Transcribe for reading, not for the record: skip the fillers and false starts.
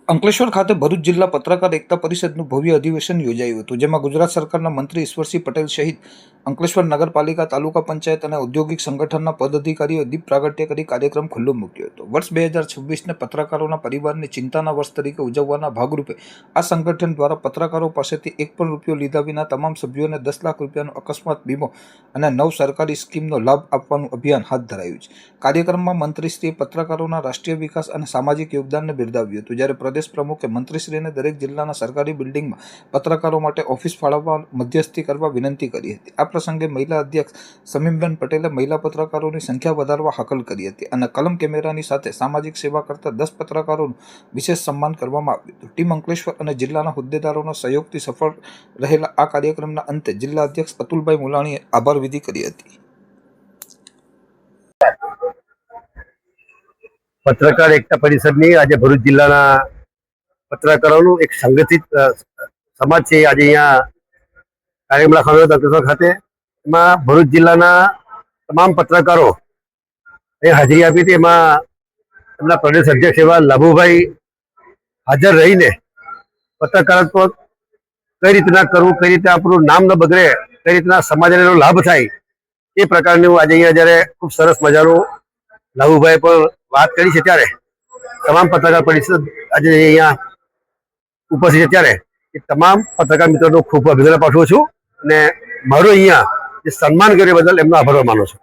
અંકલેશ્વર ખાતે ભરૂચ જિલ્લા પત્રકાર એકતા પરિષદનું ભવ્ય અધિવેશન યોજાયું હતું, જેમાં ગુજરાત સરકારના મંત્રી ઈશ્વરસિંહ પટેલ સહિત અંકલેશ્વર નગરપાલિકા, તાલુકા પંચાયત અને ઔદ્યોગિક સંગઠનના પદાધિકારીઓએ દીપ પ્રાગટ્ય કરી કાર્યક્રમ ખુલ્લો મૂક્યો હતો. વર્ષ 2026ને પત્રકારોના પરિવારની ચિંતાના વર્ષ તરીકે ઉજવવાના ભાગરૂપે આ સંગઠન દ્વારા પત્રકારો પાસેથી એક પણ રૂપિયો લીધા વિના તમામ સભ્યોને 10 લાખ રૂપિયાનો અકસ્માત વીમો અને 9 સરકારી સ્કીમનો લાભ આપવાનું અભિયાન હાથ ધરાયું છે. કાર્યક્રમમાં મંત્રીશ્રીએ પત્રકારોના રાષ્ટ્રીય વિકાસ અને સામાજિક યોગદાનને બિરદાવ્યું હતું, જ્યારે પ્રદેશ પ્રમુખે મંત્રીશ્રીને દરેક જિલ્લાના સરકારી બિલ્ડિંગમાં પત્રકારો માટે ઓફિસ ફાળવવા મધ્યસ્થી કરવા વિનંતી કરી હતી. આ પ્રસંગે મહિલા અધ્યક્ષ સમીમબેન પટેલે મહિલા પત્રકારોની સંખ્યા વધારવા હાકલ કરી હતી અને કલમ કેમેરાની સાથે સામાજિક સેવા કરતા 10 પત્રકારોનું વિશેષ સન્માન કરવામાં આવ્યું હતું. ટીમ અંકલેશ્વર અને જિલ્લાના હોદ્દેદારોના સહયોગથી સફળ રહેલા આ કાર્યક્રમના અંતે જિલ્લા અધ્યક્ષ અતુલભાઈ મુલાણીએ આભાર વિધિ કરી હતી. પત્રકાર એકતા પરિષદની આજે ભરૂચ જિલ્લાના પત્રકારોનું એક સંગઠિત સમાજ છે. આજે અહીંયા કાર્યક્રમ રાખવાનો હતો અંકલેશ્વર ખાતે. એમાં ભરૂચ જિલ્લાના તમામ પત્રકારો એ હાજરી આપી હતી. એમાં એમના પ્રદેશ અધ્યક્ષ એવા લાભુભાઈ હાજર રહીને પત્રકારત્વ કઈ રીતના કરવું, કઈ રીતે આપણું નામ ન બગડે, કઈ રીતના સમાજને એનો લાભ થાય, એ પ્રકારનું આજે અહીંયા જયારે ખૂબ સરસ મજાનું લાભુભાઈ પણ વાત કરી છે. ત્યારે તમામ પત્રકાર પરિષદ આજે અહીંયા ઉપસ્થિત છે, ત્યારે એ તમામ પત્રકાર મિત્રોનો ખૂબ અભિનંદન પાઠવું છું અને મારું અહીંયા જે સન્માન કર્યું બદલ એમનો આભાર માનું છું.